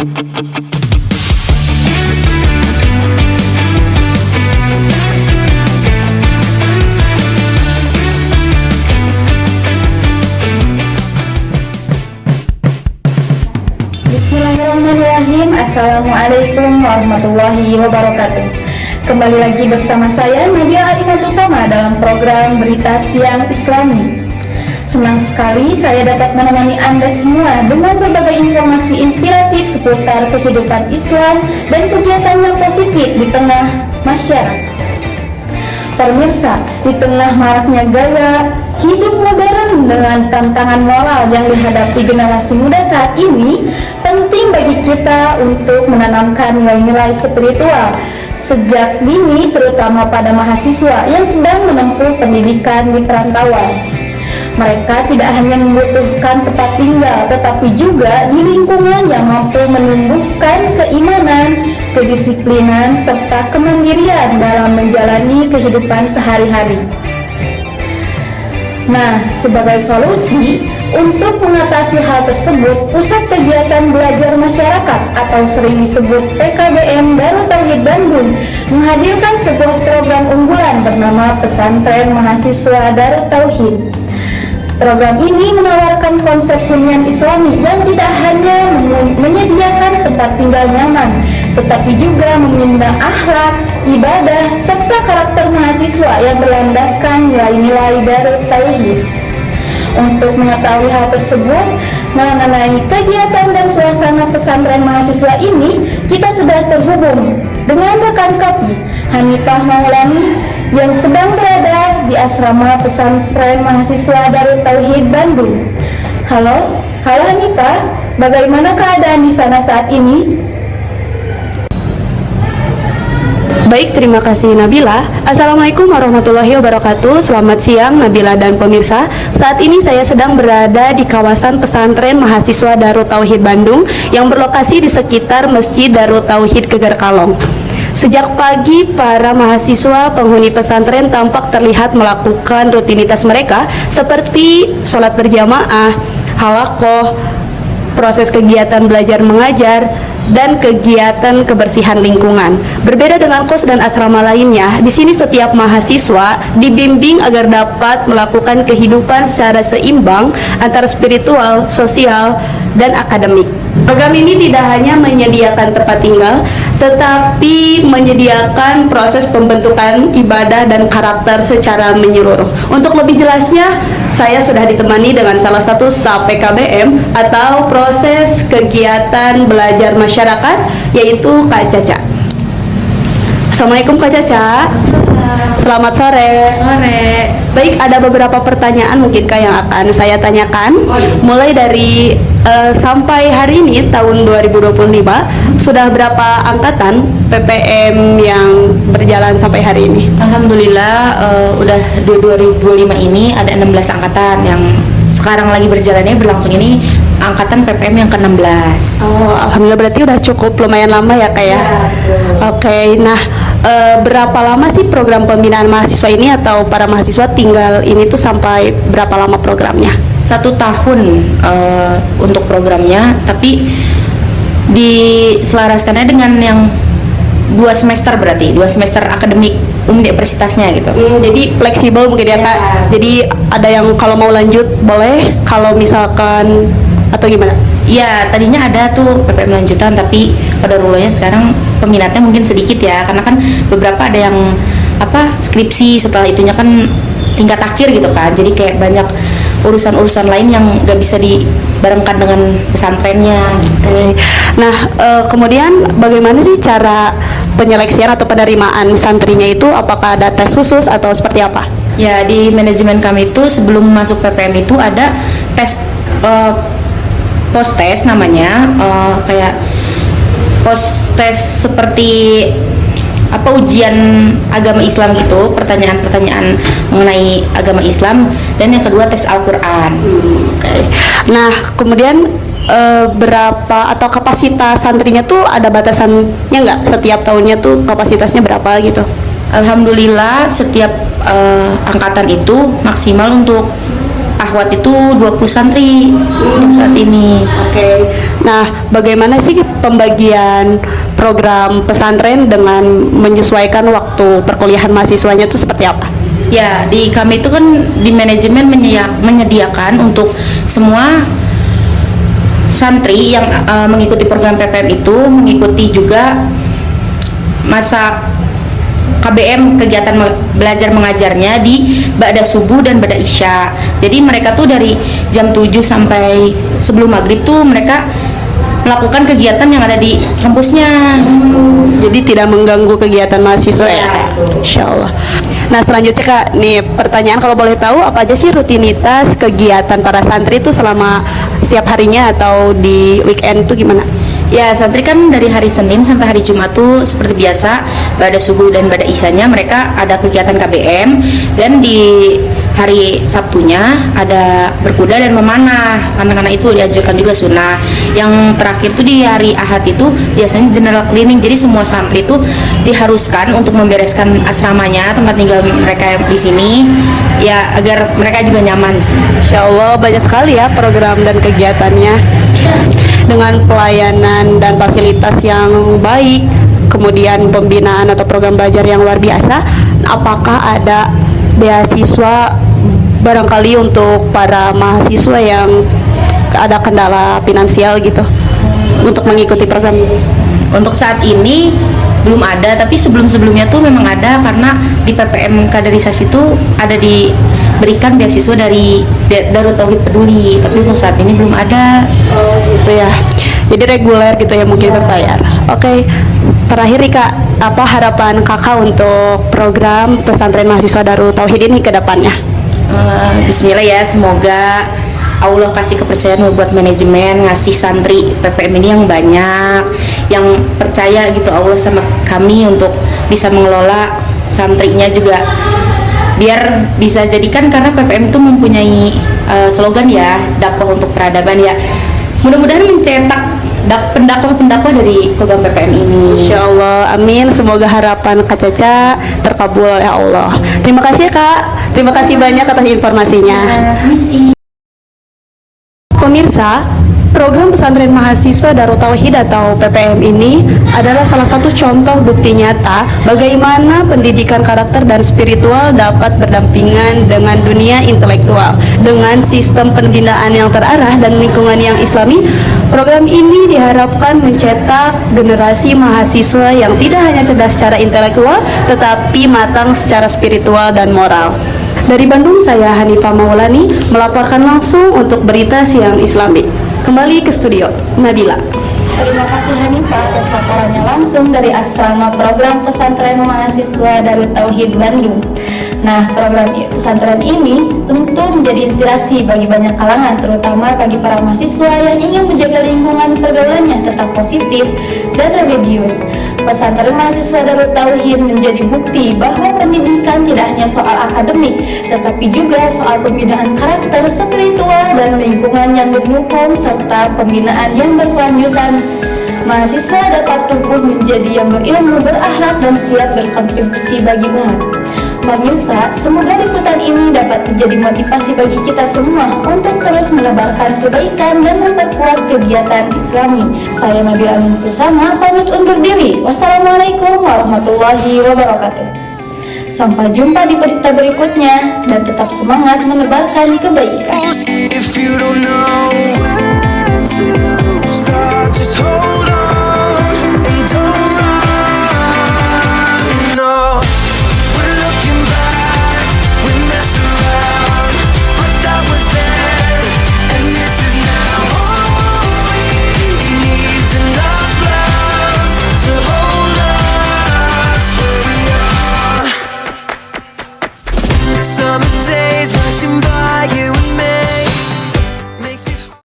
Bismillahirrahmanirrahim. Assalamualaikum warahmatullahi wabarakatuh. Kembali lagi bersama saya Nadia Alimatusama dalam program Berita Siang Islami. Senang sekali saya dapat menemani Anda semua dengan berbagai informasi inspiratif seputar kehidupan Islam dan kegiatan yang positif di tengah masyarakat. Pemirsa, di tengah maraknya gaya hidup modern dengan tantangan moral yang dihadapi generasi muda saat ini, penting bagi kita untuk menanamkan nilai-nilai spiritual sejak dini, terutama pada mahasiswa yang sedang menempuh pendidikan di perantauan. Mereka tidak hanya membutuhkan tempat tinggal, tetapi juga di lingkungan yang mampu menumbuhkan keimanan, kedisiplinan, serta kemandirian dalam menjalani kehidupan sehari-hari. Nah, sebagai solusi untuk mengatasi hal tersebut, Pusat Kegiatan Belajar Masyarakat atau sering disebut PKBM Darut Tauhid Bandung menghadirkan sebuah program unggulan bernama Pesantren Mahasiswa Darut Tauhid. Program ini menawarkan konsep hunian Islami yang tidak hanya menyediakan tempat tinggal nyaman, tetapi juga membina akhlak, ibadah, serta karakter mahasiswa yang berlandaskan nilai-nilai Darut Tauhid. Untuk mengetahui hal tersebut, mengenai kegiatan dan suasana pesantren mahasiswa ini, kita sudah terhubung dengan rekan kami, Hanifah Maulani, yang sedang berada di asrama pesantren mahasiswa Darut Tauhid Bandung. Halo Hanifah, bagaimana keadaan di sana saat ini? Baik, terima kasih Nabila. Assalamualaikum warahmatullahi wabarakatuh. Selamat siang Nabila dan pemirsa. Saat ini saya sedang berada di kawasan pesantren mahasiswa Darut Tauhid Bandung yang berlokasi di sekitar Masjid Darut Tauhid Geger Kalong. Sejak pagi, para mahasiswa penghuni pesantren tampak terlihat melakukan rutinitas mereka seperti sholat berjamaah, halaqah, proses kegiatan belajar mengajar, dan kegiatan kebersihan lingkungan. Berbeda dengan kos dan asrama lainnya, di sini setiap mahasiswa dibimbing agar dapat melakukan kehidupan secara seimbang antara spiritual, sosial, dan akademik. Program ini tidak hanya menyediakan tempat tinggal, tetapi menyediakan proses pembentukan ibadah dan karakter secara menyeluruh. Untuk lebih jelasnya, saya sudah ditemani dengan salah satu staf PKBM atau proses kegiatan belajar masyarakat, yaitu Kak Caca. Assalamualaikum Kak Caca. Selamat sore. Sore. Baik, ada beberapa pertanyaan mungkin Kak yang akan saya tanyakan. Mulai dari sampai hari ini tahun 2025 sudah berapa angkatan PPM yang berjalan sampai hari ini? Alhamdulillah udah 2005 ini ada 16 angkatan yang sekarang lagi berjalannya berlangsung ini angkatan PPM yang ke-16. Oh, alhamdulillah, berarti udah cukup lumayan lama ya Kak ya? Oke, nah berapa lama sih program pembinaan mahasiswa ini atau para mahasiswa tinggal ini tuh sampai berapa lama programnya? 1 tahun untuk programnya, tapi diselaraskannya dengan yang 2 semester, berarti 2 semester akademik universitasnya gitu. Jadi fleksibel mungkin ya Kak. Jadi ada yang kalau mau lanjut boleh, kalau misalkan atau gimana? Ya, tadinya ada tuh PPM lanjutan, tapi pada rulenya sekarang peminatnya mungkin sedikit ya, karena kan beberapa ada yang skripsi, setelah itunya kan tingkat akhir gitu kan, jadi kayak banyak urusan-urusan lain yang gak bisa dibarengkan dengan pesantrennya gitu. Nah, kemudian bagaimana sih cara penyeleksian atau penerimaan santrinya itu? Apakah ada tes khusus atau seperti apa? Ya, di manajemen kami itu sebelum masuk PPM itu ada tes post tes namanya, kayak post tes seperti ujian agama Islam gitu, pertanyaan-pertanyaan mengenai agama Islam, dan yang kedua tes Al-Quran. Nah, kemudian berapa atau kapasitas santrinya tuh ada batasannya nggak? Setiap tahunnya tuh kapasitasnya berapa gitu? Alhamdulillah setiap angkatan itu maksimal untuk Ahwat itu 20 santri untuk saat ini. Oke. Nah, bagaimana sih pembagian program pesantren dengan menyesuaikan waktu perkuliahan mahasiswanya itu seperti apa? Ya, di kami itu kan di manajemen menyediakan untuk semua santri yang mengikuti program PPM itu mengikuti juga masa KBM, kegiatan belajar mengajarnya di ba'da subuh dan ba'da isya. Jadi mereka tuh dari jam 7 sampai sebelum maghrib tuh mereka melakukan kegiatan yang ada di kampusnya. Jadi tidak mengganggu kegiatan mahasiswa ya? Insya Allah. Nah, selanjutnya Kak, nih pertanyaan kalau boleh tahu apa aja sih rutinitas kegiatan para santri itu selama setiap harinya atau di weekend tuh gimana? Ya, santri kan dari hari Senin sampai hari Jumat tuh seperti biasa, ba'da subuh dan ba'da isyanya mereka ada kegiatan KBM, dan di hari Sabtunya ada berkuda dan memanah. Anak-anak itu diajarkan juga sunnah. Yang terakhir tuh di hari Ahad itu biasanya general cleaning. Jadi semua santri itu diharuskan untuk membereskan asramanya, tempat tinggal mereka di sini, ya agar mereka juga nyaman di sini. Insya Allah banyak sekali ya program dan kegiatannya dengan pelayanan dan fasilitas yang baik, kemudian pembinaan atau program belajar yang luar biasa. Apakah ada beasiswa barangkali untuk para mahasiswa yang ada kendala finansial gitu untuk mengikuti program ini? Untuk saat ini belum ada, tapi sebelum-sebelumnya tuh memang ada, karena di PPM kaderisasi itu ada diberikan beasiswa dari Darut Tauhid Peduli, tapi untuk saat ini belum ada. Oh gitu ya, jadi reguler gitu ya, mungkin berbayar. Oke, terakhir nih Kak, apa harapan Kakak untuk program pesantren mahasiswa Darut Tauhid ini ke depannya? Bismillah ya, semoga Allah kasih kepercayaan buat manajemen, ngasih santri PPM ini yang banyak, yang percaya gitu Allah sama kami untuk bisa mengelola santrinya juga, biar bisa jadikan, karena PPM itu mempunyai slogan ya, dakwah untuk peradaban ya. Mudah-mudahan mencetak pendakwah-pendakwah dari program PPM ini. Insya Allah, amin. Semoga harapan Kak Caca terkabul ya Allah. Terima kasih ya Kak, terima kasih banyak atas informasinya. Pemirsa, program pesantren mahasiswa Darut Tauhid atau PPM ini adalah salah satu contoh bukti nyata bagaimana pendidikan karakter dan spiritual dapat berdampingan dengan dunia intelektual. Dengan sistem pembinaan yang terarah dan lingkungan yang islami, program ini diharapkan mencetak generasi mahasiswa yang tidak hanya cerdas secara intelektual, tetapi matang secara spiritual dan moral. Dari Bandung, saya Hanifah Maulani melaporkan langsung untuk Berita Siang Islami. Kembali ke studio, Nabila. Terima kasih Hanifah atas laporannya langsung dari asrama program pesantren mahasiswa Darut Tauhid Bandung. Nah, program pesantren ini tentu menjadi inspirasi bagi banyak kalangan, terutama bagi para mahasiswa yang ingin menjaga lingkungan pergaulannya tetap positif dan religius. Pesantren mahasiswa Darut Tauhid menjadi bukti bahwa pendidikan tidak hanya soal akademik, tetapi juga soal pembinaan karakter, spiritual, dan lingkungan yang mendukung, serta pembinaan yang berkelanjutan. Mahasiswa dapat tumbuh menjadi yang berilmu, berakhlak, dan siap berkontribusi bagi umat. Pemirsa, semoga liputan ini dapat menjadi motivasi bagi kita semua untuk terus menebarkan kebaikan dan memperkuat kegiatan Islami. Saya Nabila Bersama pamit undur diri. Wassalamualaikum warahmatullahi wabarakatuh. Sampai jumpa di berita berikutnya, dan tetap semangat menebarkan kebaikan. If you don't know where to start, just hold